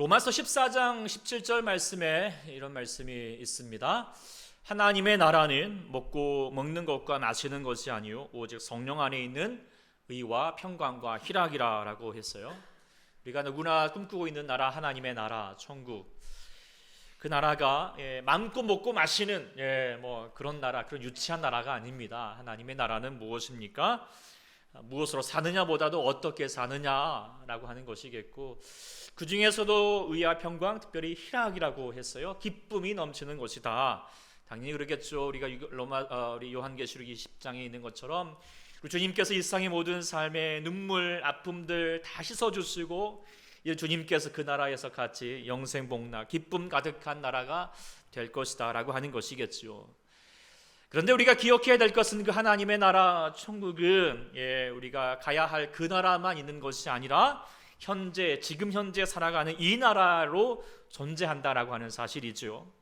로마서 14장 17절 말씀에 이런 말씀이 있습니다. 하나님의 나라는 먹고 먹는 것과 마시는 것이 아니요 오직 성령 안에 있는 의와 평강과 희락이라라고 했어요. 우리가 누구나 꿈꾸고 있는 나라, 하나님의 나라, 천국. 그 나라가 마음껏 먹고 마시는 그런 나라, 그런 유치한 나라가 아닙니다. 하나님의 나라는 무엇입니까? 무엇으로 사느냐보다도 어떻게 사느냐라고 하는 것이겠고, 그 중에서도 의와 평강, 특별히 희락이라고 했어요. 기쁨이 넘치는 것이다. 당연히 그러겠죠. 우리가 우리 요한계시록 20장에 있는 것처럼 우리 주님께서 일상의 모든 삶의 눈물, 아픔들 다 씻어주시고 주님께서 그 나라에서 같이 영생복락, 기쁨 가득한 나라가 될 것이다 라고 하는 것이겠죠. 그런데 우리가 기억해야 될 것은 그 하나님의 나라 천국은 우리가 가야 할 그 나라만 있는 것이 아니라 지금 현재 살아가는 이 나라로 존재한다라고 하는 사실이죠.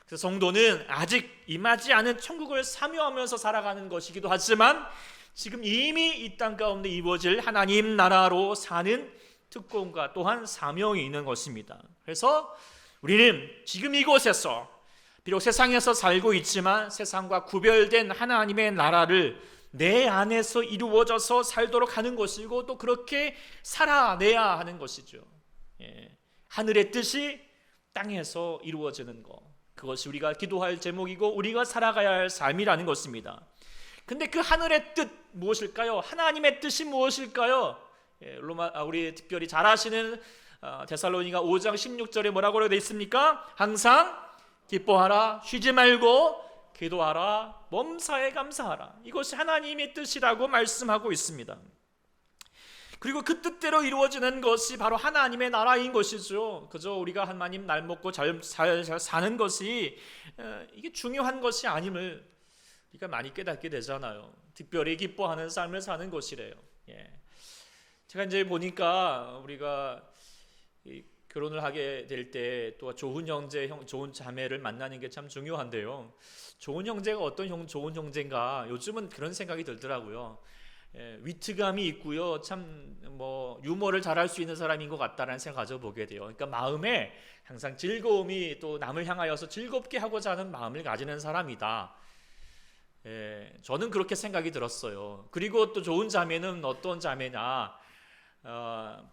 그래서 성도는 아직 임하지 않은 천국을 사모하면서 살아가는 것이기도 하지만 지금 이미 이 땅 가운데 이루어질 하나님 나라로 사는 특권과 또한 사명이 있는 것입니다. 그래서 우리는 지금 이곳에서 비록 세상에서 살고 있지만 세상과 구별된 하나님의 나라를 내 안에서 이루어져서 살도록 하는 것이고 또 그렇게 살아내야 하는 것이죠. 하늘의 뜻이 땅에서 이루어지는 것, 그것이 우리가 기도할 제목이고 우리가 살아가야 할 삶이라는 것입니다. 근데 그 하늘의 뜻 무엇일까요? 하나님의 뜻이 무엇일까요? 우리 특별히 잘 아시는 데살로니가 5장 16절에 뭐라고 되어 있습니까? 항상 기뻐하라, 쉬지 말고 기도하라, 범사에 감사하라. 이것이 하나님의 뜻이라고 말씀하고 있습니다. 그리고 그 뜻대로 이루어지는 것이 바로 하나님의 나라인 것이죠. 그저 우리가 하나님 날 먹고 잘 사는 것이 이게 중요한 것이 아님을 우리가 많이 깨닫게 되잖아요. 특별히 기뻐하는 삶을 사는 것이래요. 제가 이제 보니까 우리가 결혼을 하게 될 때 또 좋은 형제, 좋은 자매를 만나는 게 참 중요한데요. 좋은 형제가 어떤 좋은 형제인가? 요즘은 그런 생각이 들더라고요. 위트감이 있고요. 참 유머를 잘할 수 있는 사람인 것 같다라는 생각을 가져보게 돼요. 그러니까 마음에 항상 즐거움이 또 남을 향하여서 즐겁게 하고자 하는 마음을 가지는 사람이다. 저는 그렇게 생각이 들었어요. 그리고 또 좋은 자매는 어떤 자매냐?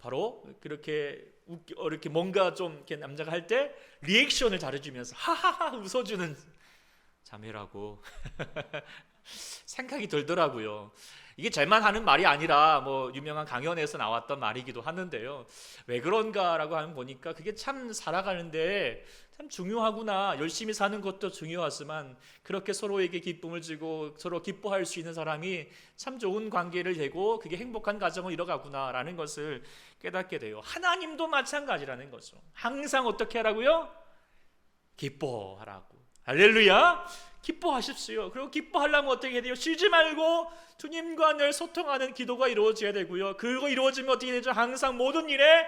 바로 이렇게 뭔가 좀 이렇게 남자가 할 때 리액션을 잘해주면서 하하하 웃어주는 자매라고 생각이 들더라고요. 이게 제만 하는 말이 아니라 유명한 강연에서 나왔던 말이기도 하는데요. 왜 그런가라고 하면 보니까 그게 참 살아가는데 참 중요하구나. 열심히 사는 것도 중요하지만 그렇게 서로에게 기쁨을 주고 서로 기뻐할 수 있는 사람이 참 좋은 관계를 되고 그게 행복한 가정을 이뤄가구나라는 것을 깨닫게 돼요. 하나님도 마찬가지라는 거죠. 항상 어떻게 하라고요? 기뻐하라고. 할렐루야. 기뻐하십시오. 그리고 기뻐하려면 어떻게 해야 돼요? 쉬지 말고 주님과 늘 소통하는 기도가 이루어져야 되고요. 그거 이루어지면 어떻게 되죠? 항상 모든 일에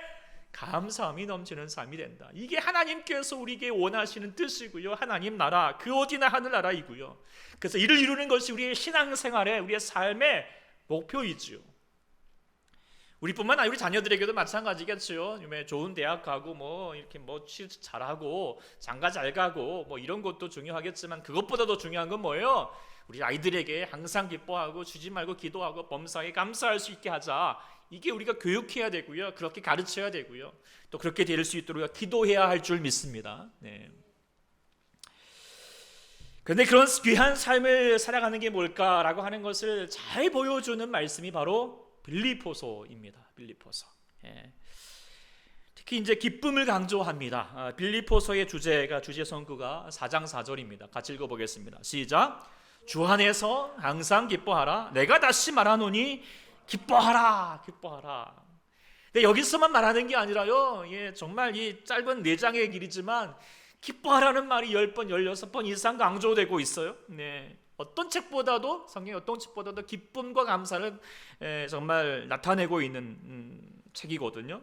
감사함이 넘치는 삶이 된다. 이게 하나님께서 우리에게 원하시는 뜻이고요. 하나님 나라, 그 어디나 하늘나라이고요. 그래서 이를 이루는 것이 우리의 신앙생활의 우리의 삶의 목표이죠. 우리뿐만 아니라 우리 자녀들에게도 마찬가지겠죠. 좋은 대학 가고 이렇게 취업 잘하고 장가 잘 가고 이런 것도 중요하겠지만 그것보다도 중요한 건 뭐예요? 우리 아이들에게 항상 기뻐하고 쉬지 말고 기도하고 범사에 감사할 수 있게 하자. 이게 우리가 교육해야 되고요. 그렇게 가르쳐야 되고요. 또 그렇게 될 수 있도록 우리가 기도해야 할 줄 믿습니다. 그런데 그런 귀한 삶을 살아가는 게 뭘까라고 하는 것을 잘 보여주는 말씀이 바로 빌립보서입니다. 빌립보서. 특히 이제 기쁨을 강조합니다. 빌립보서의 주제 성구가 4장 4절입니다. 같이 읽어보겠습니다. 시작. 주 안에서 항상 기뻐하라. 내가 다시 말하노니 기뻐하라, 기뻐하라. 근데 여기서만 말하는 게 아니라요. 정말 이 짧은 4장의 길이지만 기뻐하라는 말이 10번, 16번 이상 강조되고 있어요. 어떤 책보다도 성경의 어떤 책보다도 기쁨과 감사를 정말 나타내고 있는 책이거든요.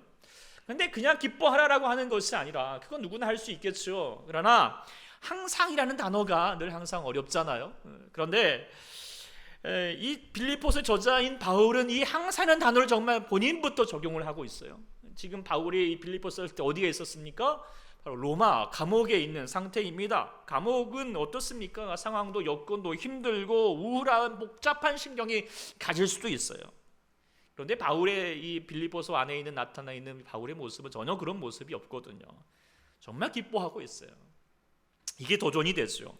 그런데 그냥 기뻐하라라고 하는 것이 아니라 그건 누구나 할 수 있겠죠. 그러나 항상이라는 단어가 늘 항상 어렵잖아요. 그런데 이 빌립보서 저자인 바울은 이 항상이라는 단어를 정말 본인부터 적용을 하고 있어요. 지금 바울이 이 빌립보서 때 어디에 있었습니까? 바로 로마 감옥에 있는 상태입니다. 감옥은 어떻습니까? 상황도 여건도 힘들고 우울한 복잡한 심경이 가질 수도 있어요. 그런데 바울의 이 빌립보서 안에 있는 나타나 있는 바울의 모습은 전혀 그런 모습이 없거든요. 정말 기뻐하고 있어요. 이게 도전이 되죠.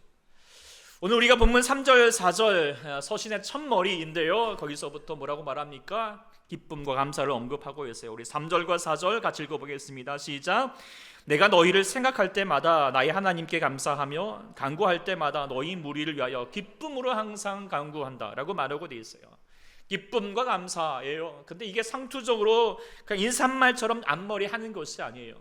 오늘 우리가 본문 3절 4절 서신의 첫머리인데요, 거기서부터 뭐라고 말합니까? 기쁨과 감사를 언급하고 있어요. 우리 3절과 4절 같이 읽어보겠습니다. 시작. 내가 너희를 생각할 때마다 나의 하나님께 감사하며 간구할 때마다 너희 무리를 위하여 기쁨으로 항상 간구한다 라고 말하고 돼 있어요. 기쁨과 감사예요. 근데 이게 상투적으로 그냥 인사말처럼 앞머리 하는 것이 아니에요.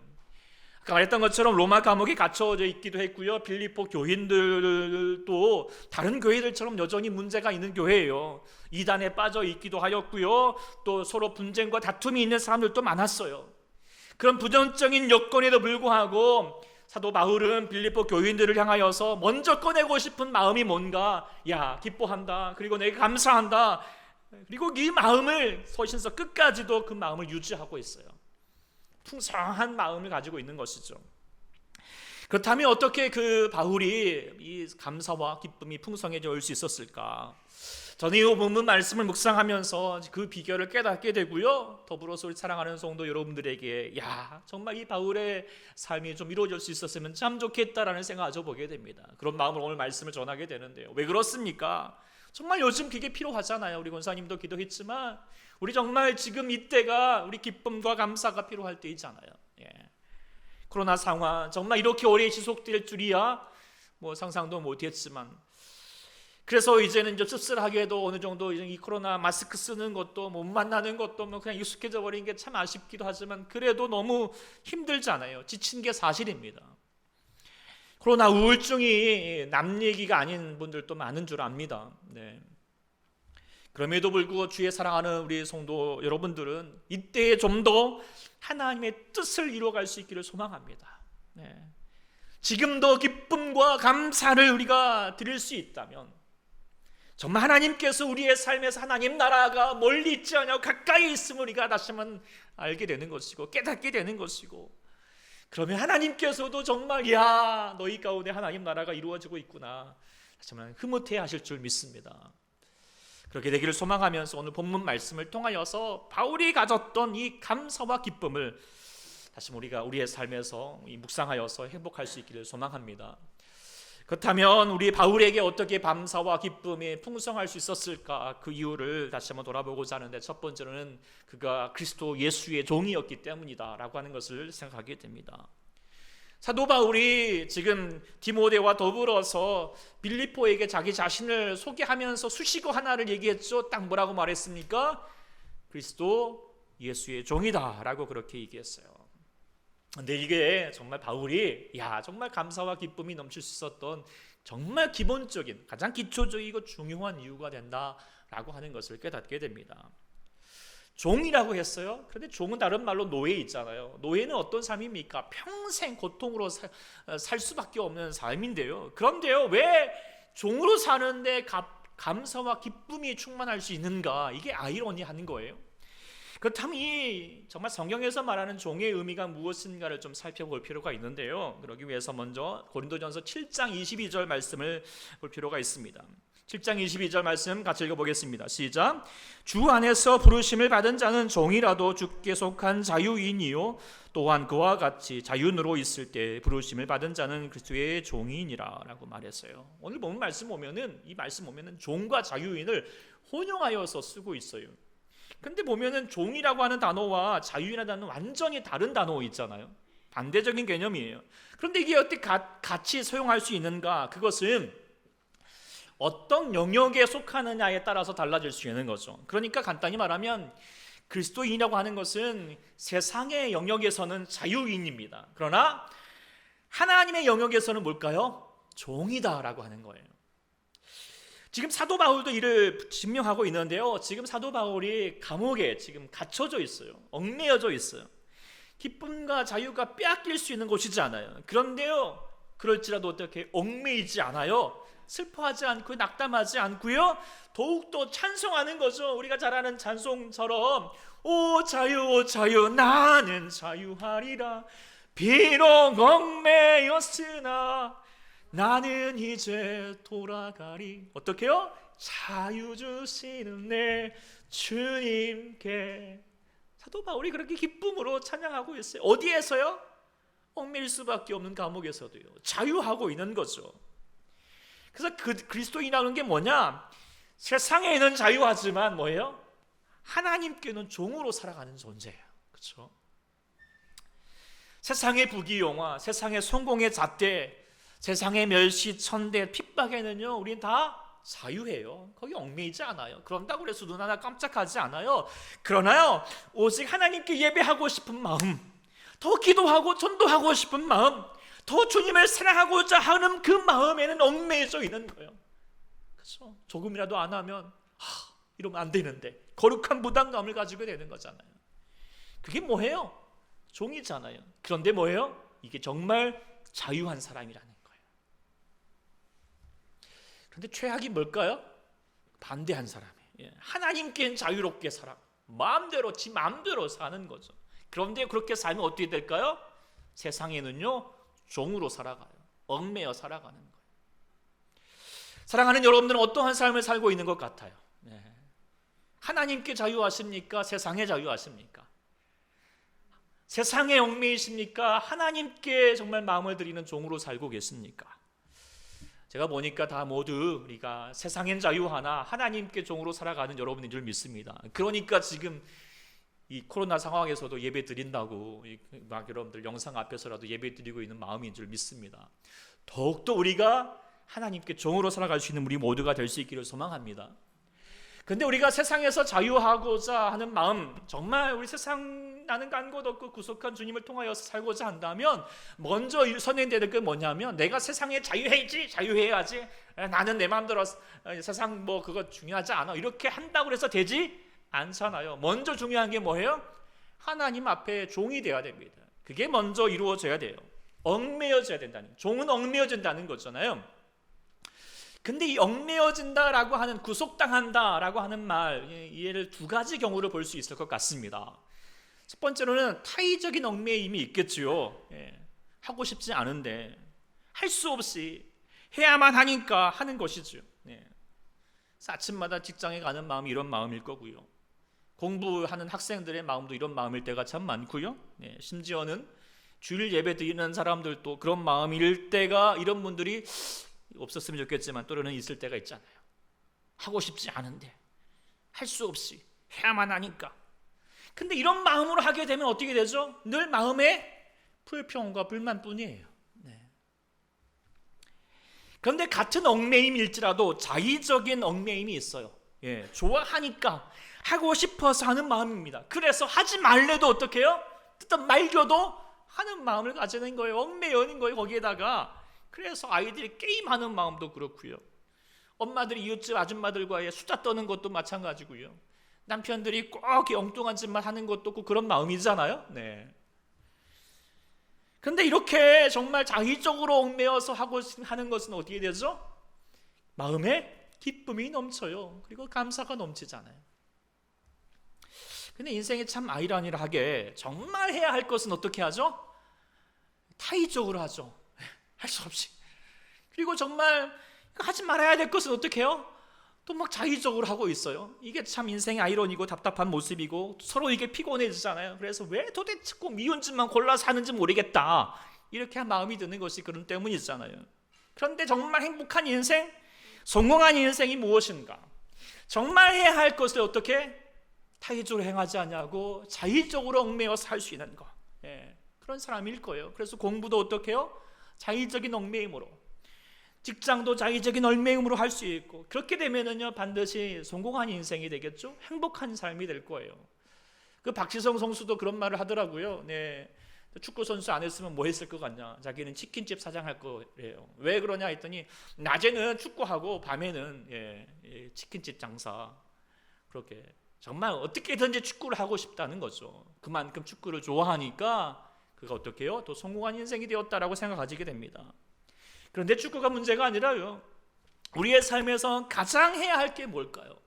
아까 말했던 것처럼 로마 감옥에 갇혀져 있기도 했고요, 빌립보 교인들도 다른 교회들처럼 여전히 문제가 있는 교회예요. 이단에 빠져 있기도 하였고요, 또 서로 분쟁과 다툼이 있는 사람들도 많았어요. 그런 부정적인 여건에도 불구하고 사도 바울은 빌립보 교인들을 향하여서 먼저 꺼내고 싶은 마음이 뭔가, 야, 기뻐한다, 그리고 내가 감사한다, 그리고 이 마음을 서신서 끝까지도 그 마음을 유지하고 있어요. 풍성한 마음을 가지고 있는 것이죠. 그렇다면 어떻게 그 바울이 이 감사와 기쁨이 풍성해져 올 수 있었을까? 저는 이 본문 말씀을 묵상하면서 그 비결을 깨닫게 되고요, 더불어서 우리 사랑하는 성도 여러분들에게 야, 정말 이 바울의 삶이 좀 이루어질 수 있었으면 참 좋겠다라는 생각을 가져보게 됩니다. 그런 마음으로 오늘 말씀을 전하게 되는데요. 왜 그렇습니까? 정말 요즘 그게 필요하잖아요. 우리 권사님도 기도했지만 우리 정말 지금 이때가 우리 기쁨과 감사가 필요할 때이잖아요. 예. 코로나 상황 정말 이렇게 오래 지속될 줄이야 뭐 상상도 못했지만, 그래서 이제는 좀 씁쓸하게도 어느 정도 이 코로나 마스크 쓰는 것도 못 만나는 것도 뭐 그냥 익숙해져 버린 게 참 아쉽기도 하지만, 그래도 너무 힘들잖아요. 지친 게 사실입니다. 코로나 우울증이 남 얘기가 아닌 분들도 많은 줄 압니다. 네. 그럼에도 불구하고 주의 사랑하는 우리 성도 여러분들은 이때에 좀 더 하나님의 뜻을 이루어갈 수 있기를 소망합니다. 네. 지금도 기쁨과 감사를 우리가 드릴 수 있다면 정말 하나님께서 우리의 삶에서 하나님 나라가 멀리 있지 않냐고 가까이 있음을 우리가 다시 한번 알게 되는 것이고 깨닫게 되는 것이고, 그러면 하나님께서도 정말 야, 너희 가운데 하나님 나라가 이루어지고 있구나 다시 한번 흐뭇해 하실 줄 믿습니다. 그렇게 되기를 소망하면서 오늘 본문 말씀을 통하여서 바울이 가졌던 이 감사와 기쁨을 다시 우리가 우리의 삶에서 묵상하여서 행복할 수 있기를 소망합니다. 그렇다면 우리 바울에게 어떻게 감사와 기쁨이 풍성할 수 있었을까? 그 이유를 다시 한번 돌아보고자 하는데, 첫 번째로는 그가 그리스도 예수의 종이었기 때문이다 라고 하는 것을 생각하게 됩니다. 사도 바울이 지금 디모데와 더불어서 빌립보에게 자기 자신을 소개하면서 수식어 하나를 얘기했죠. 딱 뭐라고 말했습니까? 그리스도 예수의 종이다 라고 그렇게 얘기했어요. 근데 이게 정말 바울이 정말 감사와 기쁨이 넘칠 수 있었던 정말 기본적인 가장 기초적이고 중요한 이유가 된다라고 하는 것을 깨닫게 됩니다. 종이라고 했어요. 그런데 종은 다른 말로 노예 있잖아요. 노예는 어떤 삶입니까? 평생 고통으로 살 수밖에 없는 삶인데요. 그런데요, 왜 종으로 사는데 감사와 기쁨이 충만할 수 있는가? 이게 아이러니하는 거예요. 그렇다면 이 정말 성경에서 말하는 종의 의미가 무엇인가를 좀 살펴볼 필요가 있는데요. 그러기 위해서 먼저 고린도전서 7장 22절 말씀을 볼 필요가 있습니다. 7장 22절 말씀 같이 읽어보겠습니다. 시작. 주 안에서 부르심을 받은 자는 종이라도 주께 속한 자유인이요 또한 그와 같이 자유인으로 있을 때 부르심을 받은 자는 그리스도의 종이니라 라고 말했어요. 오늘 본 말씀 보면은 이 말씀 보면은 종과 자유인을 혼용하여서 쓰고 있어요. 근데 보면은 종이라고 하는 단어와 자유인이라는 단어는 완전히 다른 단어 있잖아요. 반대적인 개념이에요. 그런데 이게 어떻게 같이 사용할 수 있는가? 그것은 어떤 영역에 속하느냐에 따라서 달라질 수 있는 거죠. 그러니까 간단히 말하면 그리스도인이라고 하는 것은 세상의 영역에서는 자유인입니다. 그러나 하나님의 영역에서는 뭘까요? 종이다라고 하는 거예요. 지금 사도 바울도 이를 증명하고 있는데요. 지금 사도 바울이 감옥에 지금 갇혀져 있어요. 얽매여져 있어요. 기쁨과 자유가 빼앗길 수 있는 곳이지 않아요. 그런데요, 그럴지라도 어떻게 얽매이지 않아요. 슬퍼하지 않고 낙담하지 않고요. 더욱더 찬송하는 거죠. 우리가 잘 아는 찬송처럼 오 자유 나는 자유하리라. 비록 얽매였으나 나는 이제 돌아가리. 어떻게요? 자유 주시는 내 주님께. 사도 바울이 그렇게 기쁨으로 찬양하고 있어요. 어디에서요? 얽매일 수밖에 없는 감옥에서도요. 자유하고 있는 거죠. 그래서 그리스도인이라는 게 뭐냐? 세상에는 자유하지만 뭐예요? 하나님께는 종으로 살아가는 존재예요. 그렇죠? 세상의 부귀영화, 세상의 성공의 잣대, 세상의 멸시, 천대, 핍박에는요 우린 다 자유해요. 거기 얽매이지 않아요. 그런다고 해서 눈 하나 깜짝하지 않아요. 그러나요 오직 하나님께 예배하고 싶은 마음, 더 기도하고 전도하고 싶은 마음, 더 주님을 사랑하고자 하는 그 마음에는 얽매여져 있는 거예요. 그렇죠? 조금이라도 안 하면 이러면 안 되는데 거룩한 부담감을 가지게 되는 거잖아요. 그게 뭐예요? 종이잖아요. 그런데 뭐예요? 이게 정말 자유한 사람이라는 거예요. 그런데 최악이 뭘까요? 반대한 사람이에요. 하나님께는 자유롭게 살아, 마음대로 지 마음대로 사는 거죠. 그런데 그렇게 살면 어떻게 될까요? 세상에는요 종으로 살아가요. 얽매여 살아가는 거예요. 사랑하는 여러분들은 어떠한 삶을 살고 있는 것 같아요? 하나님께 자유하십니까? 세상에 자유하십니까? 세상에 얽매이십니까? 하나님께 정말 마음을 드리는 종으로 살고 계십니까? 제가 보니까 다 모두 우리가 세상엔 자유하나 하나님께 종으로 살아가는 여러분인 줄 믿습니다. 그러니까 지금 이 코로나 상황에서도 예배 드린다고 막 여러분들 영상 앞에서라도 예배 드리고 있는 마음인 줄 믿습니다. 더욱더 우리가 하나님께 종으로 살아갈 수 있는 우리 모두가 될 수 있기를 소망합니다. 근데 우리가 세상에서 자유하고자 하는 마음, 정말 우리 세상 나는 간 곳 없고 구속한 주님을 통하여서 살고자 한다면 먼저 선행되는 게 뭐냐면 내가 세상에 자유해야지, 나는 내 마음대로 세상 뭐 그거 중요하지 않아, 이렇게 한다고 해서 되지 않잖아요. 먼저 중요한 게 뭐예요? 하나님 앞에 종이 되어야 됩니다. 그게 먼저 이루어져야 돼요. 얽매여져야 된다는, 종은 얽매여진다는 거잖아요. 근데 이 얽매여진다라고 하는, 구속당한다라고 하는 말, 이해를 두 가지 경우를 볼 수 있을 것 같습니다. 첫 번째로는 타의적인 얽매임이 있겠지요. 하고 싶지 않은데 할 수 없이 해야만 하니까 하는 것이죠. 아침마다 직장에 가는 마음이 이런 마음일 거고요. 공부하는 학생들의 마음도 이런 마음일 때가 참 많고요. 심지어는 주일 예배 드리는 사람들도 그런 마음일 때가, 이런 분들이 없었으면 좋겠지만 또는 있을 때가 있잖아요. 하고 싶지 않은데 할 수 없이 해야만 하니까. 근데 이런 마음으로 하게 되면 어떻게 되죠? 늘 마음에 불평과 불만뿐이에요. 그런데 같은 얽매임일지라도 자의적인 얽매임이 있어요. 좋아하니까 하고 싶어서 하는 마음입니다. 그래서 하지 말래도 어떻게 해요? 뜻은 말겨도 하는 마음을 가지는 거예요. 얽매여는 거예요. 거기에다가 그래서 아이들이 게임하는 마음도 그렇고요. 엄마들이 이웃집 아줌마들과의 수다 떠는 것도 마찬가지고요. 남편들이 꼭 엉뚱한 짓만 하는 것도 없고 그런 마음이잖아요. 그런데 이렇게 정말 자의적으로 얽매여서 하는 것은 어떻게 되죠? 마음에 기쁨이 넘쳐요. 그리고 감사가 넘치잖아요. 근데 인생이 참 아이러니하게 정말 해야 할 것은 어떻게 하죠? 타의적으로 하죠. 할 수 없이. 그리고 정말 하지 말아야 될 것은 어떻게 해요? 또 막 자의적으로 하고 있어요. 이게 참 인생의 아이러니고 답답한 모습이고 서로 이게 피곤해지잖아요. 그래서 왜 도대체 꼭 미운 짓만 골라서 하는지 모르겠다, 이렇게 마음이 드는 것이 그런 때문이잖아요. 그런데 정말 행복한 인생, 성공한 인생이 무엇인가? 정말 해야 할 것을 어떻게 타의적으로 행하지 않냐고 자의적으로 얽매여서 할 수 있는 거. 그런 사람일 거예요. 그래서 공부도 어떻게 해요? 자의적인 얽매임으로, 직장도 자의적인 얽매임으로 할 수 있고, 그렇게 되면은요 반드시 성공한 인생이 되겠죠. 행복한 삶이 될 거예요. 그 박지성 선수도 그런 말을 하더라고요. 축구 선수 안 했으면 뭐 했을 것 같냐? 자기는 치킨집 사장할 거래요. 왜 그러냐 했더니 낮에는 축구하고 밤에는 치킨집 장사, 그렇게 정말 어떻게든지 축구를 하고 싶다는 거죠. 그만큼 축구를 좋아하니까 그가 어떻게 해요? 더 성공한 인생이 되었다라고 생각하시게 됩니다. 그런데 축구가 문제가 아니라요, 우리의 삶에서 가장 해야 할 게 뭘까요?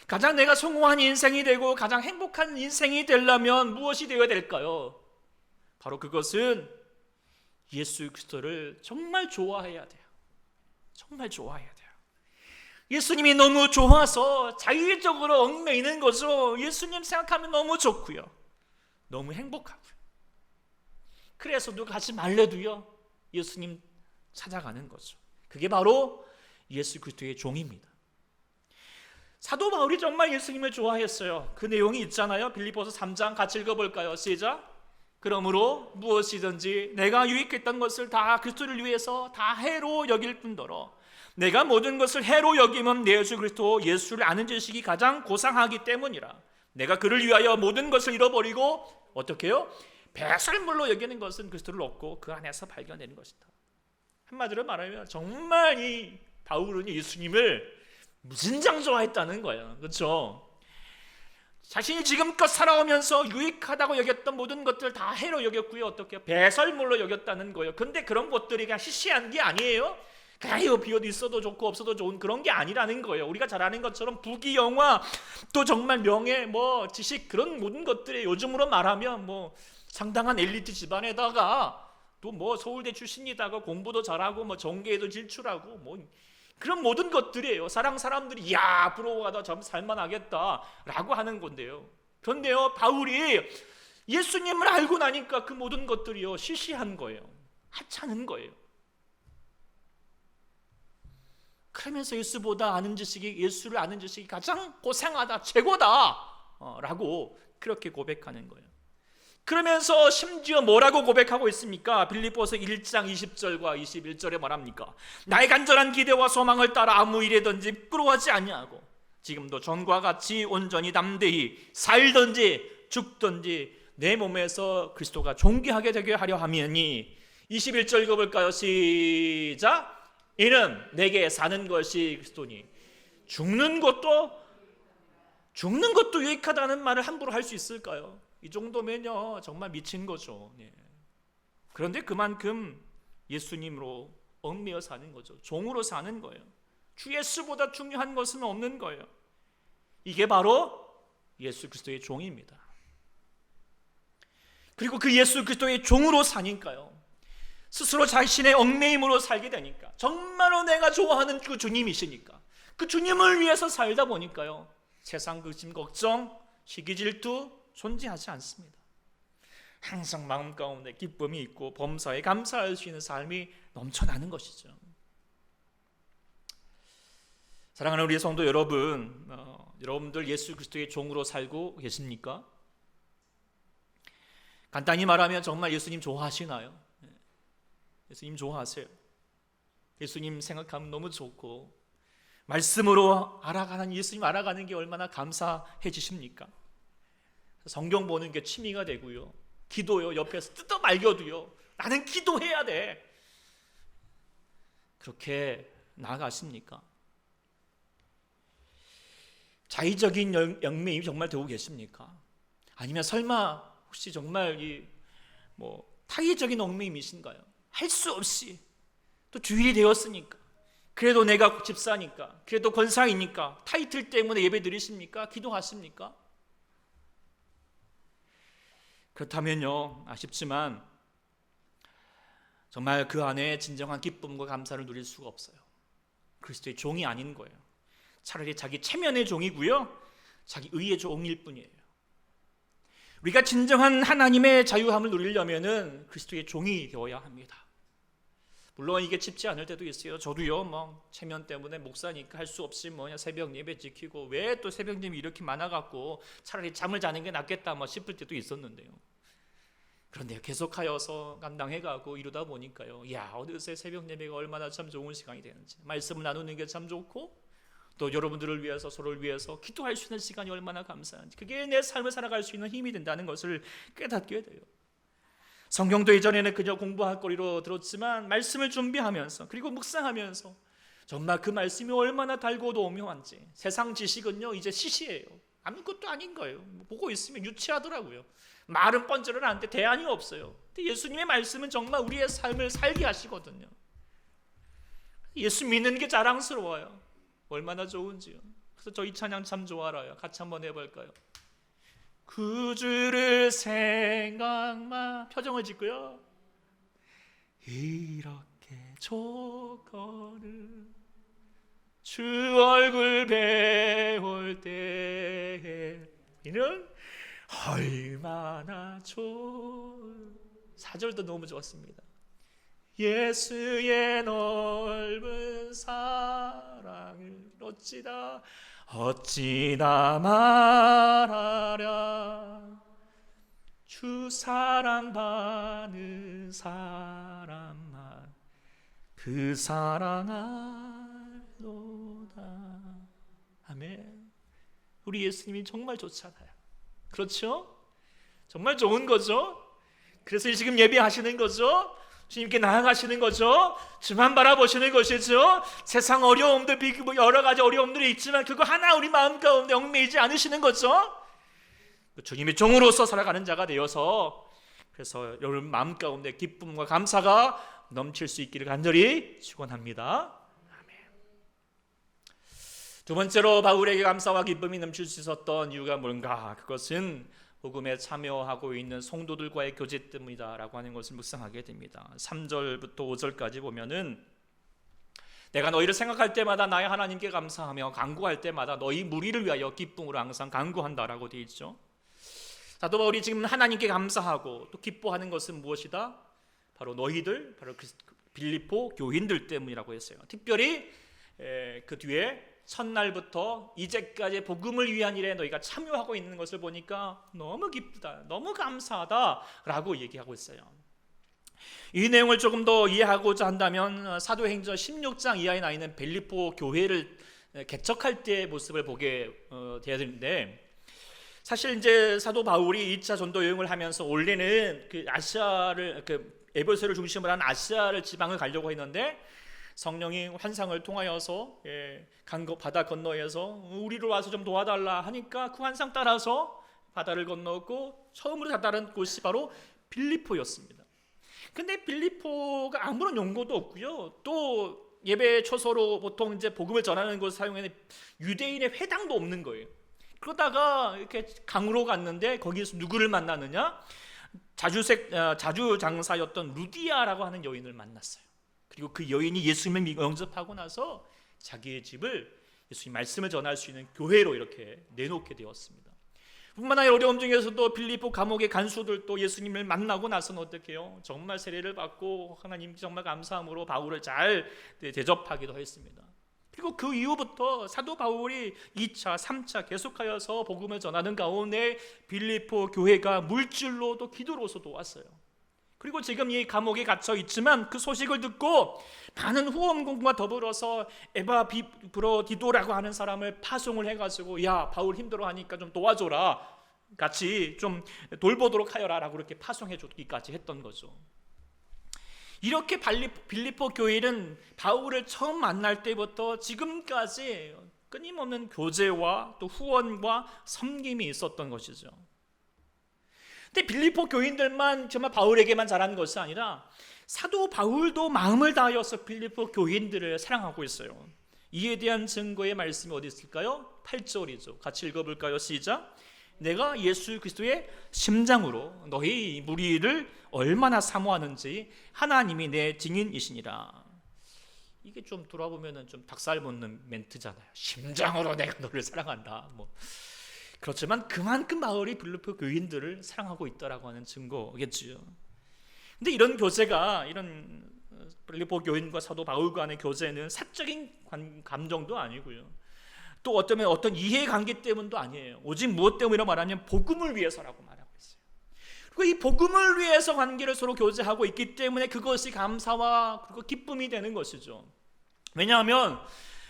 가장 내가 성공한 인생이 되고 가장 행복한 인생이 되려면 무엇이 되어야 될까요? 바로 그것은 예수 그리스도를 정말 좋아해야 돼요. 정말 좋아해야 돼요. 예수님이 너무 좋아서 자의적으로 얽매이는 거죠. 예수님 생각하면 너무 좋고요, 너무 행복하고요. 그래서 누가 하지 말래도요, 예수님 찾아가는 거죠. 그게 바로 예수 그리스도의 종입니다. 사도 바울이 정말 예수님을 좋아했어요. 그 내용이 있잖아요. 빌립보서 3장 같이 읽어볼까요? 시작. 그러므로 무엇이든지 내가 유익했던 것을 다 그리스도를 위해서 다 해로 여길 뿐더러 내가 모든 것을 해로 여김은 내 주 그리스도 예수를 아는 지식이 가장 고상하기 때문이라. 내가 그를 위하여 모든 것을 잃어버리고 어떻게 해요? 배설물로 여기는 것은 그리스도를 얻고 그 안에서 발견되는 것이다. 한마디로 말하면 정말 이 바울은 예수님을 무진장 좋아했다는 거예요. 그렇죠? 자신이 지금껏 살아오면서 유익하다고 여겼던 모든 것들 다 해로 여겼고요, 어떻게 배설물로 여겼다는 거예요. 근데 그런 것들이 그냥 시시한 게 아니에요. 그냥 비어도 있어도 좋고 없어도 좋은 그런 게 아니라는 거예요. 우리가 잘 아는 것처럼 부귀 영화 또 정말 명예 지식 그런 모든 것들이 요즘으로 말하면 상당한 엘리트 집안에다가 또 서울대 출신이다가 공부도 잘하고 정계에도 진출하고 그런 모든 것들이에요. 사람들이 앞으로 가다 참 살만하겠다라고 하는 건데요. 그런데요, 바울이 예수님을 알고 나니까 그 모든 것들이요 시시한 거예요. 하찮은 거예요. 그러면서 예수를 아는 지식이 가장 고상하다, 최고다 라고 그렇게 고백하는 거예요. 그러면서 심지어 뭐라고 고백하고 있습니까? 빌립보서 1장 20절과 21절에 말합니까? 나의 간절한 기대와 소망을 따라 아무 일에든지 부끄러워하지 아니하고 지금도 전과 같이 온전히 담대히 살든지 죽든지 내 몸에서 그리스도가 존귀하게 되게 하려 함이니. 21절 읽어볼까요? 시작. 이는 내게 사는 것이 그리스도니 죽는 것도 유익하다는 말을 함부로 할 수 있을까요? 이 정도면요 정말 미친 거죠. 그런데 그만큼 예수님으로 얽매여 사는 거죠. 종으로 사는 거예요. 주 예수보다 중요한 것은 없는 거예요. 이게 바로 예수 그리스도의 종입니다. 그리고 그 예수 그리스도의 종으로 사니까요, 스스로 자신의 얽매임으로 살게 되니까, 정말로 내가 좋아하는 그 주님이시니까 그 주님을 위해서 살다 보니까요, 세상 근심 걱정, 시기 질투 존재하지 않습니다. 항상 마음 가운데 기쁨이 있고 범사에 감사할 수 있는 삶이 넘쳐나는 것이죠. 사랑하는 우리 성도 여러분, 여러분들 예수 그리스도의 종으로 살고 계십니까? 간단히 말하면 정말 예수님 좋아하시나요? 예수님 좋아하세요? 예수님 생각하면 너무 좋고 말씀으로 알아가는 예수님 알아가는 게 얼마나 감사해지십니까? 성경 보는 게 취미가 되고요, 기도요 옆에서 뜯어 말겨도요 나는 기도해야 돼, 그렇게 나아가십니까? 자의적인 얽매임이 정말 되고 계십니까? 아니면 설마 혹시 정말 타의적인 얽매임이신가요? 할 수 없이 또 주일이 되었으니까, 그래도 내가 집사니까, 그래도 권사이니까 타이틀 때문에 예배 드리십니까? 기도하십니까? 그렇다면요, 아쉽지만 정말 그 안에 진정한 기쁨과 감사를 누릴 수가 없어요. 그리스도의 종이 아닌 거예요. 차라리 자기 체면의 종이고요, 자기 의의 종일 뿐이에요. 우리가 진정한 하나님의 자유함을 누리려면은 그리스도의 종이 되어야 합니다. 물론 이게 쉽지 않을 때도 있어요. 저도요 체면 때문에 목사니까 할 수 없이 새벽 예배 지키고 왜 또 새벽 예배 이렇게 많아갖고 차라리 잠을 자는 게 낫겠다 싶을 때도 있었는데요. 그런데 계속하여서 감당해가고 이러다 보니까요, 어느새 새벽 예배가 얼마나 참 좋은 시간이 되는지, 말씀을 나누는 게 참 좋고 또 여러분들을 위해서 서로를 위해서 기도할 수 있는 시간이 얼마나 감사한지, 그게 내 삶을 살아갈 수 있는 힘이 된다는 것을 깨닫게 돼요. 성경도 이전에는 그저 공부할 거리로 들었지만 말씀을 준비하면서 그리고 묵상하면서 정말 그 말씀이 얼마나 달고도 오묘한지, 세상 지식은요 이제 시시해요. 아무것도 아닌 거예요. 보고 있으면 유치하더라고요. 말은 뻔뻔을 하는데 대안이 없어요. 근데 예수님의 말씀은 정말 우리의 삶을 살게 하시거든요. 예수 믿는 게 자랑스러워요. 얼마나 좋은지요. 그래서 저 이 찬양 참 좋아라요. 같이 한번 해볼까요? 구주를 생각만, 표정을 짓고요. 이렇게 조건을 주 얼굴 배울 때 이는 얼마나 좋은, 4절도 너무 좋았습니다. 예수의 넓은 사랑을 어찌나 말하랴. 주 사랑받는 사람만 그 사랑 알로다. 아멘. 우리 예수님이 정말 좋잖아요. 그렇죠? 정말 좋은 거죠. 그래서 지금 예배하시는 거죠. 주님께 나아가시는 거죠. 주만 바라보시는 것이죠. 세상 어려움들, 여러 가지 어려움들이 있지만 그거 하나 우리 마음 가운데 얽매이지 않으시는 거죠. 주님의 종으로서 살아가는 자가 되어서, 그래서 여러분 마음 가운데 기쁨과 감사가 넘칠 수 있기를 간절히 축원합니다. 아멘. 두 번째로 바울에게 감사와 기쁨이 넘칠 수 있었던 이유가 뭔가? 그것은 복음에 참여하고 있는 성도들과의 교제 때문이다라고 하는 것을 묵상하게 됩니다. 3절부터 5절까지 보면은 내가 너희를 생각할 때마다 나의 하나님께 감사하며 간구할 때마다 너희 무리를 위하여 기쁨으로 항상 간구한다라고 되어 있죠. 사도 바울이 지금 하나님께 감사하고 또 기뻐하는 것은 무엇이다? 바로 너희들, 바로 빌립보 교인들 때문이라고 했어요. 특별히 그 뒤에 첫날부터 이제까지 복음을 위한 일에 너희가 참여하고 있는 것을 보니까 너무 기쁘다, 너무 감사하다라고 얘기하고 있어요. 이 내용을 조금 더 이해하고자 한다면 사도행전 16장 이하에 나 있는 빌립보 교회를 개척할 때의 모습을 보게 돼야 되는데, 사실 이제 사도 바울이 2차 전도 여행을 하면서 원래는 그 아시아를, 에베소를 중심으로 한 아시아를 지방을 가려고 했는데 성령이 환상을 통하여서 바다 건너에서 우리로 와서 좀 도와달라 하니까 그 환상 따라서 바다를 건넜고 처음으로 다다른 곳이 바로 빌립보였습니다. 근데 빌립보가 아무런 연고도 없고요. 또 예배 초소로 보통 이제 복음을 전하는 곳을 사용하는 유대인의 회당도 없는 거예요. 그러다가 이렇게 강으로 갔는데 거기에서 누구를 만나느냐? 자주 장사였던 루디아라고 하는 여인을 만났어요. 그리고 그 여인이 예수님을 영접하고 나서 자기의 집을 예수님 말씀을 전할 수 있는 교회로 이렇게 내놓게 되었습니다. 뿐만 아니라 어려움 중에서도 빌립보 감옥의 간수들도 예수님을 만나고 나서는 어떻게 해요? 정말 세례를 받고 하나님 정말 감사함으로 바울을 잘 대접하기도 했습니다. 그리고 그 이후부터 사도 바울이 2차, 3차 계속하여서 복음을 전하는 가운데 빌립보 교회가 물질로도 기도로서도 왔어요. 그리고 지금 이 감옥에 갇혀 있지만 그 소식을 듣고 많은 후원금과 더불어서 에바브로디도라고 하는 사람을 파송을 해가지고, 야, 바울 힘들어하니까 좀 도와줘라, 같이 좀 돌보도록 하여라 라고 그렇게 파송해 주기까지 했던 거죠. 이렇게 빌립보 교회는 바울을 처음 만날 때부터 지금까지 끊임없는 교제와 또 후원과 섬김이 있었던 것이죠. 근데 빌립보 교인들만 정말 바울에게만 잘한 것이 아니라 사도 바울도 마음을 다하여서 빌립보 교인들을 사랑하고 있어요. 이에 대한 증거의 말씀이 어디 있을까요? 8절이죠. 같이 읽어볼까요? 시작. 내가 예수 그리스도의 심장으로 너희 무리를 얼마나 사모하는지 하나님이 내 증인이시니라. 이게 좀 돌아보면 좀 닭살 돋는 멘트잖아요. 심장으로 내가 너를 사랑한다. 그렇지만 그만큼 바울이 빌립보 교인들을 사랑하고 있다라고 하는 증거겠지요. 근데 이런 교제가, 이런 빌립보 교인과 사도 바울 간의 교제는 사적인 감정도 아니고요. 또 어떤 이해관계 때문도 아니에요. 오직 무엇 때문이라고 말하면 복음을 위해서라고 말하고 있어요. 그리고 이 복음을 위해서 관계를 서로 교제하고 있기 때문에 그것이 감사와 그리고 기쁨이 되는 것이죠. 왜냐하면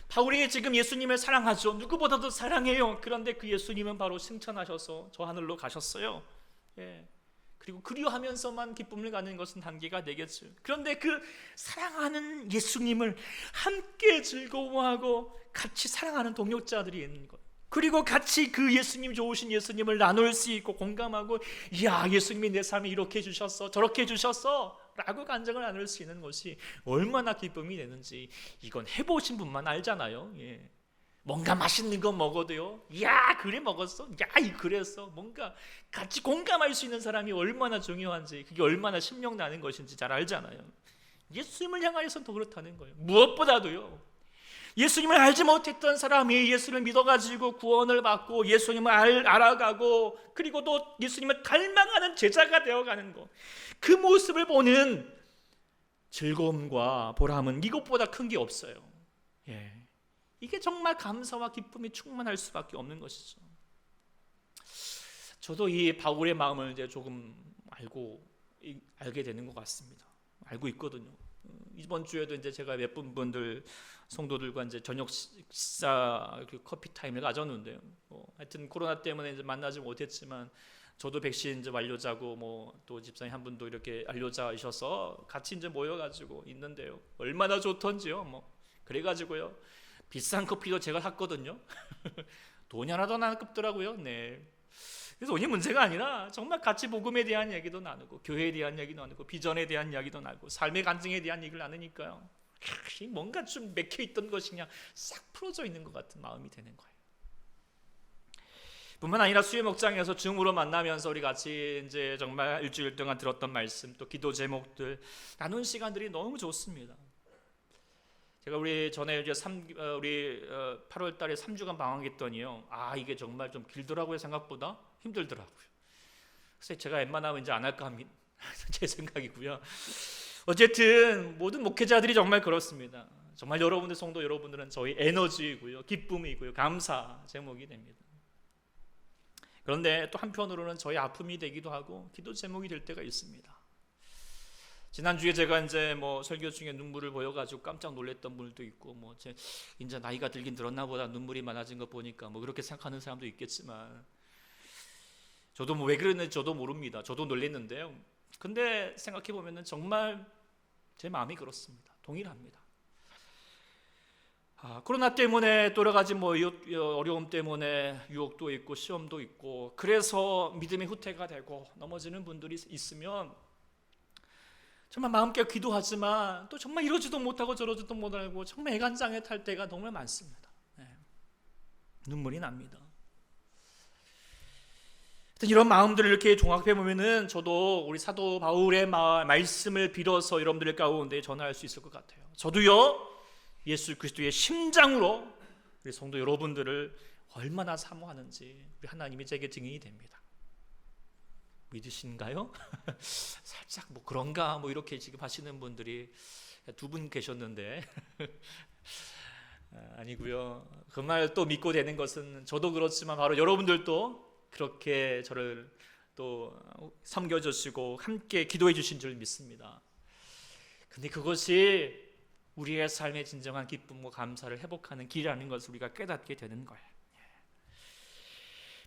바울이 지금 예수님을 사랑하죠. 누구보다도 사랑해요. 그런데 그 예수님은 바로 승천하셔서 저 하늘로 가셨어요. 그리고 그리워하면서만 기쁨을 갖는 것은 한계가 되겠죠. 그런데 그 사랑하는 예수님을 함께 즐거워하고 같이 사랑하는 동역자들이 있는 것, 그리고 같이 그 예수님, 좋으신 예수님을 나눌 수 있고 공감하고, 이야, 예수님이 내 삶에 이렇게 해주셨어, 저렇게 해주셨어 라고 간증을 나눌 수 있는 것이 얼마나 기쁨이 되는지 이건 해보신 분만 알잖아요. 예. 뭔가 맛있는 거 먹어도요, 야 그래 먹었어, 야 이 그랬어, 뭔가 같이 공감할 수 있는 사람이 얼마나 중요한지, 그게 얼마나 신명나는 것인지 잘 알잖아요. 예수님을 향하여서는 더 그렇다는 거예요. 무엇보다도요, 예수님을 알지 못했던 사람이 예수를 믿어가지고 구원을 받고 예수님을 알아가고 그리고 또 예수님을 닮아가는 제자가 되어가는 것, 그 모습을 보는 즐거움과 보람은 이것보다 큰 게 없어요. 예. 이게 정말 감사와 기쁨이 충만할 수밖에 없는 것이죠. 저도 이 바울의 마음을 이제 조금 알게 되는 것 같습니다. 알고 있거든요. 이번 주에도 이제 제가 몇 분들 성도들과 이제 저녁 식사 커피 타임을 가졌는데요. 하여튼 코로나 때문에 이제 만나지 못했지만 저도 백신 이제 완료자고 또 집사님 한 분도 이렇게 완료자이셔서 같이 이제 모여가지고 있는데요. 얼마나 좋던지요. 그래가지고요. 비싼 커피도 제가 샀거든요. 돈이 하나도 안 아깝더라고요. 네. 그래서 돈이 문제가 아니라 정말 같이 복음에 대한 얘기도 나누고 교회에 대한 얘기도 나누고 비전에 대한 이야기도 나누고 삶의 간증에 대한 얘기를 나누니까요. 뭔가 좀 맥혀 있던 것이 그냥 싹 풀어져 있는 것 같은 마음이 되는 거예요. 뿐만 아니라 수요 목장에서 줌으로 만나면서 우리 같이 이제 정말 일주일 동안 들었던 말씀, 또 기도 제목들 나눈 시간들이 너무 좋습니다. 제가 우리 전에 이제 8월 달에 3주간 방황했더니요. 이게 정말 좀 길더라고요. 생각보다 힘들더라고요. 그래서 제가 웬만하면 이제 안 할까 합니다. 제 생각이고요. 어쨌든 모든 목회자들이 정말 그렇습니다. 정말 여러분들 성도 여러분들은 저희 에너지이고요. 기쁨이고요. 감사 제목이 됩니다. 그런데 또 한편으로는 저희 아픔이 되기도 하고 기도 제목이 될 때가 있습니다. 지난주에 제가 이제 설교 중에 눈물을 보여가지고 깜짝 놀랐던 분들도 있고 이제 나이가 들긴 들었나 보다 눈물이 많아진 거 보니까 그렇게 생각하는 사람도 있겠지만 저도 왜 그랬는지 저도 모릅니다. 저도 놀랐는데요. 근데 생각해 보면은 정말 제 마음이 그렇습니다. 동일합니다. 코로나 때문에 또 여러 가지 어려움 때문에 유혹도 있고 시험도 있고 그래서 믿음의 후퇴가 되고 넘어지는 분들이 있으면 정말 마음껏 기도하지만 또 정말 이러지도 못하고 저러지도 못하고 정말 애간장에 탈 때가 정말 많습니다. 네. 눈물이 납니다. 이런 마음들을 이렇게 종합해 보면은 저도 우리 사도 바울의 말씀을 빌어서 여러분들 가운데 전할 수 있을 것 같아요. 저도요 예수 그리스도의 심장으로 우리 성도 여러분들을 얼마나 사모하는지 우리 하나님이 제게 증인이 됩니다. 믿으신가요? 살짝 그런가 이렇게 지금 하시는 분들이 2분 계셨는데 아니고요. 그 말 또 믿고 되는 것은 저도 그렇지만 바로 여러분들도 그렇게 저를 또 섬겨주시고 함께 기도해 주신 줄 믿습니다. 근데 그것이 우리의 삶의 진정한 기쁨과 감사를 회복하는 길이라는 것을 우리가 깨닫게 되는 거예요.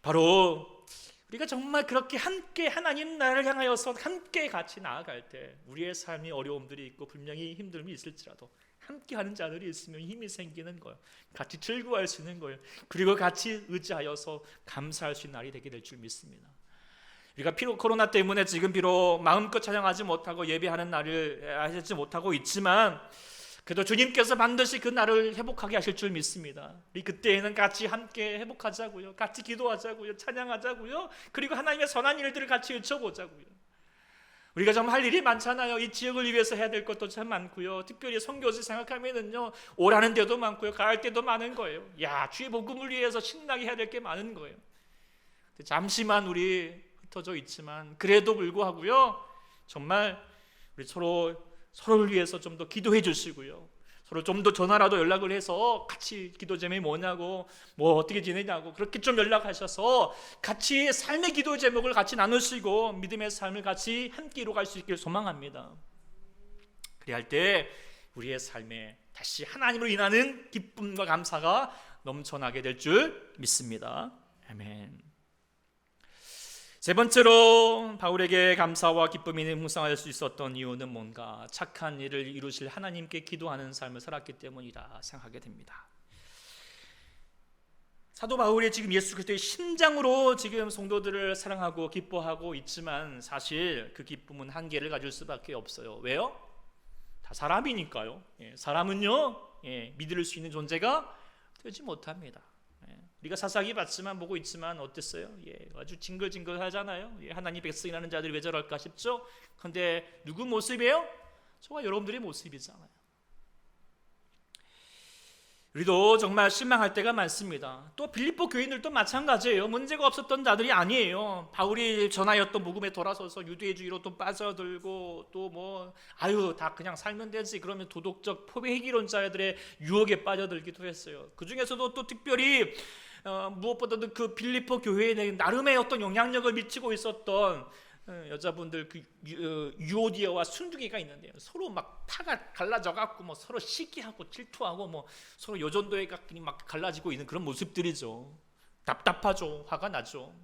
바로 우리가 정말 그렇게 함께 하나님 나라를 향하여서 함께 같이 나아갈 때 우리의 삶이 어려움들이 있고 분명히 힘듦이 있을지라도 함께하는 자들이 있으면 힘이 생기는 거예요. 같이 즐거워할 수 있는 거예요. 그리고 같이 의지하여서 감사할 수 있는 날이 되게 될 줄 믿습니다. 우리가 코로나 때문에 지금 비록 마음껏 찬양하지 못하고 예배하는 날을 하지 못하고 있지만 그래도 주님께서 반드시 그 날을 회복하게 하실 줄 믿습니다. 우리 그때에는 같이 함께 회복하자고요. 같이 기도하자고요. 찬양하자고요. 그리고 하나님의 선한 일들을 같이 외쳐보자고요. 우리가 정말 할 일이 많잖아요. 이 지역을 위해서 해야 될 것도 참 많고요. 특별히 선교지 생각하면은요, 오라는 데도 많고요, 가을 때도 많은 거예요. 주의 복음을 위해서 신나게 해야 될 게 많은 거예요. 잠시만 우리 흩어져 있지만 그래도 불구하고요, 정말 우리 서로를 위해서 좀 더 기도해 주시고요. 서로 좀 더 전화라도 연락을 해서 같이 기도 제목이 뭐냐고 어떻게 지내냐고 그렇게 좀 연락하셔서 같이 삶의 기도 제목을 같이 나누시고 믿음의 삶을 같이 함께 이루어갈 수 있기를 소망합니다. 그래야 할 때 우리의 삶에 다시 하나님으로 인하는 기쁨과 감사가 넘쳐나게 될 줄 믿습니다. 아멘. 세 번째로 바울에게 감사와 기쁨이 풍성할 수 있었던 이유는 뭔가 착한 일을 이루실 하나님께 기도하는 삶을 살았기 때문이라 생각하게 됩니다. 사도 바울이 지금 예수 그리스도의 심장으로 지금 성도들을 사랑하고 기뻐하고 있지만 사실 그 기쁨은 한계를 가질 수밖에 없어요. 왜요? 다 사람이니까요. 사람은요, 믿을 수 있는 존재가 되지 못합니다. 우리가 사사기 봤지만 보고 있지만 어땠어요? 아주 징글징글하잖아요. 하나님 백성이라는 자들이 왜 저럴까 싶죠? 그런데 누구 모습이에요? 저와 여러분들의 모습이잖아요. 우리도 정말 실망할 때가 많습니다. 또 빌립보 교인들도 마찬가지예요. 문제가 없었던 자들이 아니에요. 바울이 전하였던 복음에 돌아서서 유대주의로 또 빠져들고 또 다 그냥 살면 되지, 그러면 도덕적 포배해기론자들의 유혹에 빠져들기도 했어요. 그 중에서도 또 특별히 무엇보다도 그 빌립보 교회에 나름의 어떤 영향력을 미치고 있었던 여자분들, 그 유오디아와 순두기가 있는데요. 서로 막 파가 갈라져 갖고 서로 시기하고 질투하고 서로 요전도에 막 갈라지고 있는 그런 모습들이죠. 답답하죠. 화가 나죠.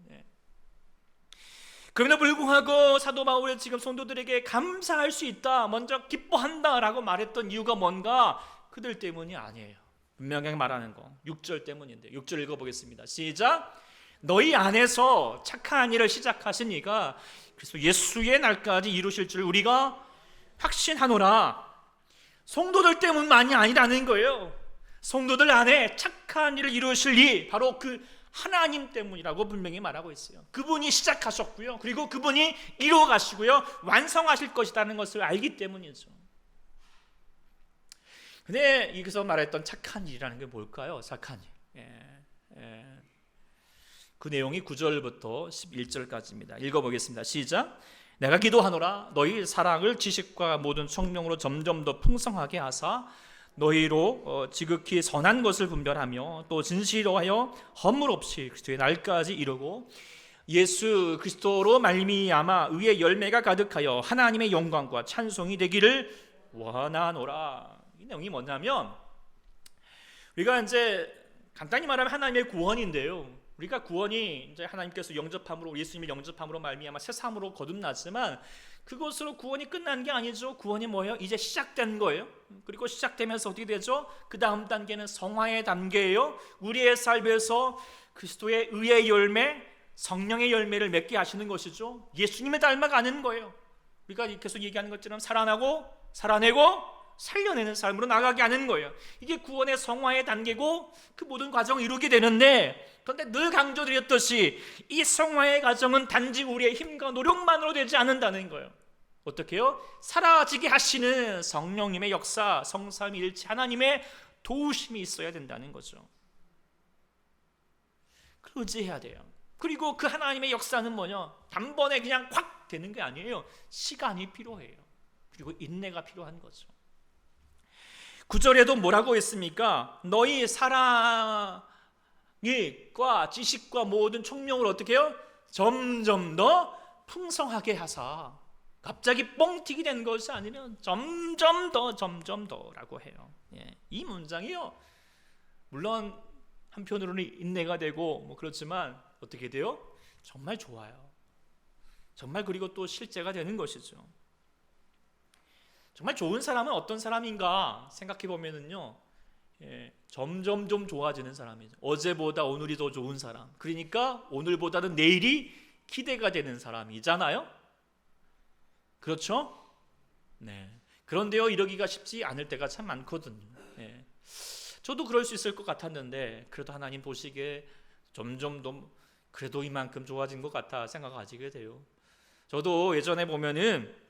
그럼에도 불구하고 사도 바울이 지금 성도들에게 감사할 수 있다, 먼저 기뻐한다라고 말했던 이유가 뭔가? 그들 때문이 아니에요. 분명하게 말하는 거 6절 때문인데, 6절 읽어보겠습니다. 시작. 너희 안에서 착한 일을 시작하신 이가 그래서 예수의 날까지 이루실 줄 우리가 확신하노라. 성도들 때문만이 아니라는 거예요. 성도들 안에 착한 일을 이루실 이, 바로 그 하나님 때문이라고 분명히 말하고 있어요. 그분이 시작하셨고요, 그리고 그분이 이루어 가시고요, 완성하실 것이라는 것을 알기 때문이죠. 근데 여기서 말했던 착한 일이라는 게 뭘까요? 착한 일. 그 내용이 9절부터 11절까지입니다. 읽어보겠습니다. 시작. 내가 기도하노라. 너희 사랑을 지식과 모든 성령으로 점점 더 풍성하게 하사 너희로 지극히 선한 것을 분별하며 또 진실로 하여 허물 없이 그리스도의 날까지 이루고 예수 그리스도로 말미암아 의의 열매가 가득하여 하나님의 영광과 찬송이 되기를 원하노라. 이 내용이 뭐냐면, 우리가 이제 간단히 말하면 하나님의 구원인데요, 우리가 구원이 이제 하나님께서 영접함으로, 예수님의 영접함으로 말미암아 새 삶으로 거듭났지만 그것으로 구원이 끝난 게 아니죠. 구원이 뭐예요? 이제 시작된 거예요. 그리고 시작되면서 어떻게 되죠? 그 다음 단계는 성화의 단계예요. 우리의 삶에서 그리스도의 의의 열매, 성령의 열매를 맺게 하시는 것이죠. 예수님을 닮아가는 거예요. 우리가 계속 얘기하는 것처럼 살아나고 살아내고 살려내는 삶으로 나가게 하는 거예요. 이게 구원의 성화의 단계고 그 모든 과정을 이루게 되는데, 그런데 늘 강조드렸듯이 이 성화의 과정은 단지 우리의 힘과 노력만으로 되지 않는다는 거예요. 어떻게 해요? 사라지게 하시는 성령님의 역사, 성삼위일체 하나님의 도우심이 있어야 된다는 거죠. 그걸 의지해야 돼요. 그리고 그 하나님의 역사는 뭐냐? 단번에 그냥 확 되는 게 아니에요. 시간이 필요해요. 그리고 인내가 필요한 거죠. 9절에도 뭐라고 했습니까? 너희 사랑과 지식과 모든 총명을 어떻게 해요? 점점 더 풍성하게 하사. 갑자기 뻥 튀기 된 것이 아니면 점점 더라고 해요. 이 문장이요, 물론 한편으로는 인내가 되고 그렇지만 어떻게 돼요? 정말 좋아요. 정말, 그리고 또 실제가 되는 것이죠. 정말 좋은 사람은 어떤 사람인가 생각해 보면은요, 점점 좀 좋아지는 사람이죠. 어제보다 오늘이 더 좋은 사람. 그러니까 오늘보다는 내일이 기대가 되는 사람이잖아요. 그렇죠? 네. 그런데요, 이러기가 쉽지 않을 때가 참 많거든요. 저도 그럴 수 있을 것 같았는데, 그래도 하나님 보시기에 점점 더 그래도 이만큼 좋아진 것 같아 생각하시게 돼요. 저도 예전에 보면은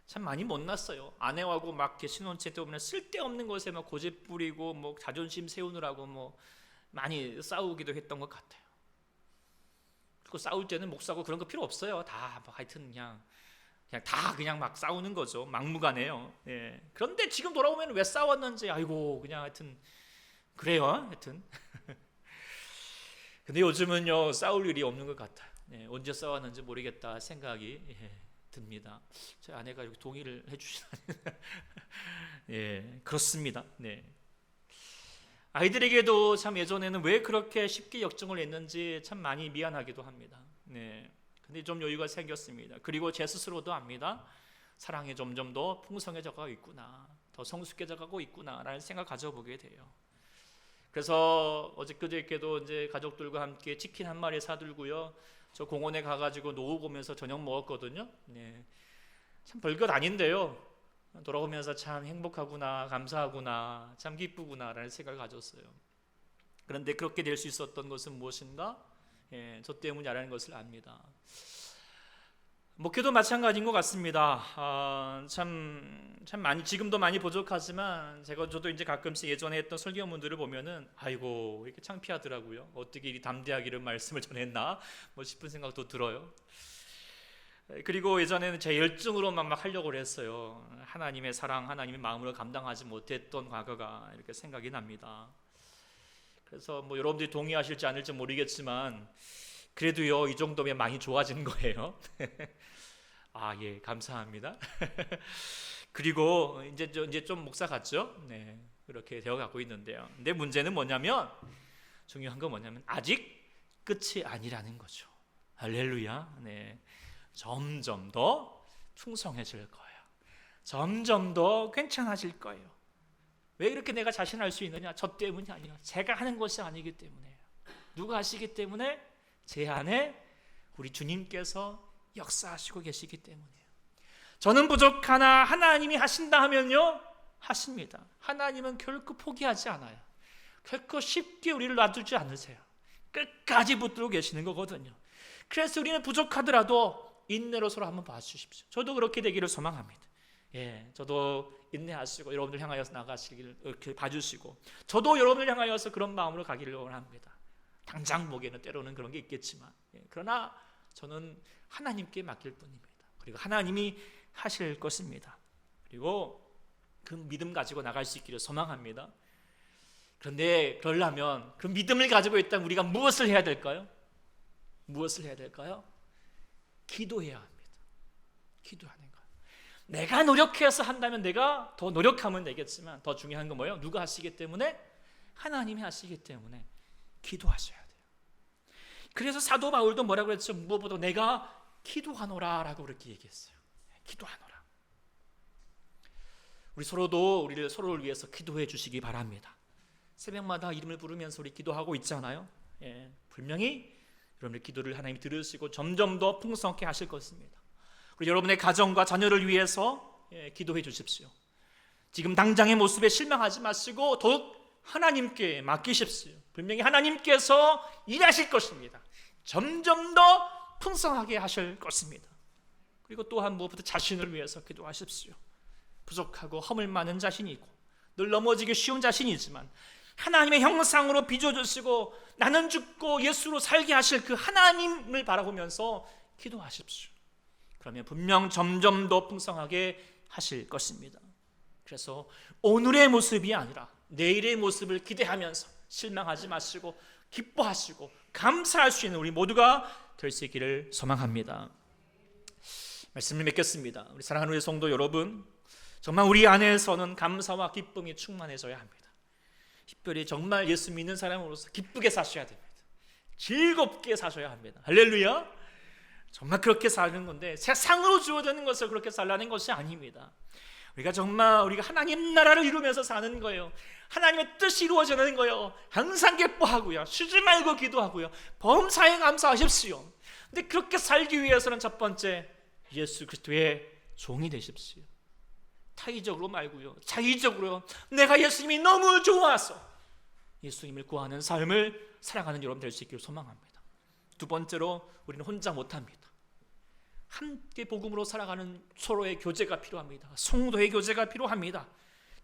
참 많이 못났어요. 아내하고 막 이렇게 신혼체 때 보면 쓸데없는 것에 막 고집 부리고 자존심 세우느라고 많이 싸우기도 했던 것 같아요. 그리고 싸울 때는 목사고 그런 거 필요 없어요. 다 하여튼 그냥 다 그냥 막 싸우는 거죠. 막무가내요. 그런데 지금 돌아보면 왜 싸웠는지, 아이고 그냥 하여튼 그래요. 하여튼 근데 요즘은요, 싸울 일이 없는 것 같아요. 언제 싸웠는지 모르겠다 생각이 듭니다. 제 아내가 이렇게 동의를 해주시다니. 그렇습니다. 아이들에게도 참 예전에는 왜 그렇게 쉽게 역정을 했는지 참 많이 미안하기도 합니다. 근데 좀 여유가 생겼습니다. 그리고 제 스스로도 압니다. 사랑이 점점 더 풍성해져 가고 있구나, 더 성숙해져 가고 있구나 라는 생각 가져보게 돼요. 그래서 어제 그저께도 이제 가족들과 함께 치킨 한 마리 사들고요. 저 공원에 가가지고 노을 보면서 저녁 먹었거든요. 네. 참 별것 아닌데요. 돌아오면서 참 행복하구나, 감사하구나, 참 기쁘구나라는 생각을 가졌어요. 그런데 그렇게 될 수 있었던 것은 무엇인가? 저 때문이라는 것을 압니다. 목회도 마찬가지인 것 같습니다. 참 많이 지금도 많이 부족하지만 저도 이제 가끔씩 예전에 했던 설교문들을 보면은 아이고 이렇게 창피하더라고요. 어떻게 이 담대하게 이런 말씀을 전했나 뭐 싶은 생각도 들어요. 그리고 예전에는 제 열정으로만 막 하려고 했어요. 하나님의 사랑, 하나님의 마음으로 감당하지 못했던 과거가 이렇게 생각이 납니다. 그래서 뭐 여러분들이 동의하실지 않을지 모르겠지만 그래도요 이 정도면 많이 좋아진 거예요. 예, 감사합니다. 그리고 이제 좀 목사 같죠? 네, 그렇게 되어가고 있는데요. 근데 문제는 뭐냐면 중요한 건 뭐냐면 아직 끝이 아니라는 거죠. 할렐루야. 네, 점점 더 풍성해질 거예요. 점점 더 괜찮아질 거예요. 왜 이렇게 내가 자신할 수 있느냐? 저 때문이 아니라 제가 하는 것이 아니기 때문에 누가 하시기 때문에 제 안에 우리 주님께서 역사하시고 계시기 때문이에요. 저는 부족하나 하나님이 하신다 하면요 하십니다. 하나님은 결코 포기하지 않아요. 결코 쉽게 우리를 놔두지 않으세요. 끝까지 붙들고 계시는 거거든요. 그래서 우리는 부족하더라도 인내로 서로 한번 봐주십시오. 저도 그렇게 되기를 소망합니다. 저도 인내하시고 여러분들 향하여서 나가시기를 이렇게 봐주시고 저도 여러분을 향하여서 그런 마음으로 가기를 원합니다. 당장 보기에는 때로는 그런 게 있겠지만 그러나 저는 하나님께 맡길 뿐입니다. 그리고 하나님이 하실 것입니다. 그리고 그 믿음 가지고 나갈 수 있기를 소망합니다. 그런데 그러려면 그 믿음을 가지고 있다면 우리가 무엇을 해야 될까요? 무엇을 해야 될까요? 기도해야 합니다. 기도하는 거예요. 내가 노력해서 한다면 내가 더 노력하면 되겠지만 더 중요한 건 뭐예요? 누가 하시기 때문에? 하나님이 하시기 때문에 기도하셔야 돼요. 그래서 사도 바울도 뭐라고 했죠? 무엇보다 내가 기도하노라 라고 그렇게 얘기했어요. 기도하노라. 우리 서로를 위해서 기도해 주시기 바랍니다. 새벽마다 이름을 부르면서 우리 기도하고 있잖아요. 분명히 여러분의 기도를 하나님이 들으시고 점점 더 풍성하게 하실 것입니다. 그리고 여러분의 가정과 자녀를 위해서 기도해 주십시오. 지금 당장의 모습에 실망하지 마시고 더욱 하나님께 맡기십시오. 분명히 하나님께서 일하실 것입니다. 점점 더 풍성하게 하실 것입니다. 그리고 또한 무엇보다 자신을 위해서 기도하십시오. 부족하고 허물 많은 자신이 있고 늘 넘어지기 쉬운 자신이지만 하나님의 형상으로 빚어주시고 나는 죽고 예수로 살게 하실 그 하나님을 바라보면서 기도하십시오. 그러면 분명 점점 더 풍성하게 하실 것입니다. 그래서 오늘의 모습이 아니라 내일의 모습을 기대하면서 실망하지 마시고 기뻐하시고 감사할 수 있는 우리 모두가 될 수 있기를 소망합니다. 말씀을 맺겠습니다. 우리 사랑하는 우리 성도 여러분, 정말 우리 안에서는 감사와 기쁨이 충만해져야 합니다. 특별히 정말 예수 믿는 사람으로서 기쁘게 사셔야 됩니다. 즐겁게 사셔야 합니다. 할렐루야. 정말 그렇게 사는 건데 세상으로 주어지는 것을 그렇게 살라는 것이 아닙니다. 우리가 하나님 나라를 이루면서 사는 거예요. 하나님의 뜻이 이루어지는 거예요. 항상 기뻐하고요. 쉬지 말고 기도하고요. 범사에 감사하십시오. 근데 그렇게 살기 위해서는 첫 번째 예수 그리스도의 종이 되십시오. 타의적으로 말고요. 자의적으로 내가 예수님이 너무 좋아서 예수님을 구하는 삶을 살아가는 여러분 될 수 있기를 소망합니다. 두 번째로 우리는 혼자 못합니다. 함께 복음으로 살아가는 서로의 교제가 필요합니다. 성도의 교제가 필요합니다.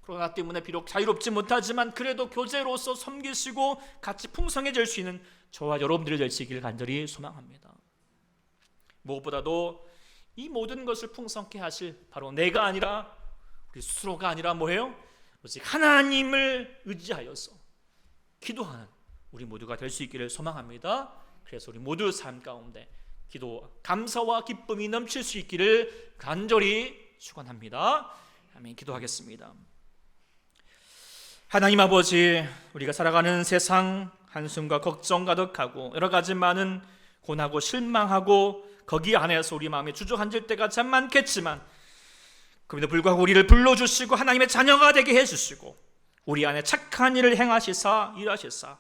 코로나 때문에 비록 자유롭지 못하지만 그래도 교제로서 섬기시고 같이 풍성해질 수 있는 저와 여러분들이 될 수 있기를 간절히 소망합니다. 무엇보다도 이 모든 것을 풍성케 하실 바로 내가 아니라 우리 스스로가 아니라 뭐예요? 오직 하나님을 의지하여서 기도하는 우리 모두가 될 수 있기를 소망합니다. 그래서 우리 모두 삶 가운데 기도, 감사와 기쁨이 넘칠 수 있기를 간절히 축원합니다. 아멘. 기도하겠습니다. 하나님 아버지, 우리가 살아가는 세상 한숨과 걱정 가득하고 여러 가지 많은 고난하고 실망하고 거기 안에서 우리 마음에 주저앉을 때가 참 많겠지만 그럼에도 불구하고 우리를 불러주시고 하나님의 자녀가 되게 해주시고 우리 안에 착한 일을 행하시사 일하시사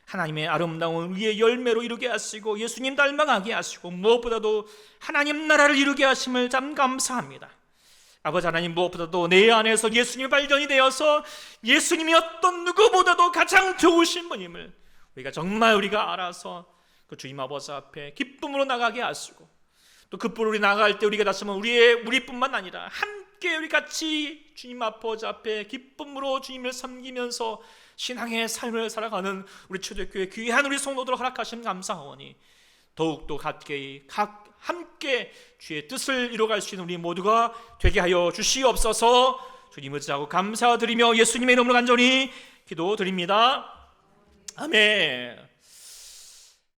하나님의 아름다운 의의 열매로 이루게 하시고 예수님 닮아가게 하시고 무엇보다도 하나님 나라를 이루게 하심을 참 감사합니다. 아버지 하나님, 무엇보다도 내 안에서 예수님이 발견이 되어서 예수님이 어떤 누구보다도 가장 좋으신 분임을 우리가 알아서 그 주님 아버지 앞에 기쁨으로 나가게 하시고, 또 그 뿔 우리 나갈 때 우리가 다시 한번 우리뿐만 아니라 함께 우리 같이 주님 아버지 앞에 기쁨으로 주님을 섬기면서 신앙의 삶을 살아가는 우리 초대교회 귀한 우리 성도들 허락하신 감사하오니 더욱더 함께 주의 뜻을 이루어갈 수 있는 우리 모두가 되게 하여 주시옵소서. 주님 의지하고 감사드리며 예수님의 이름으로 간절히 기도드립니다. 아멘.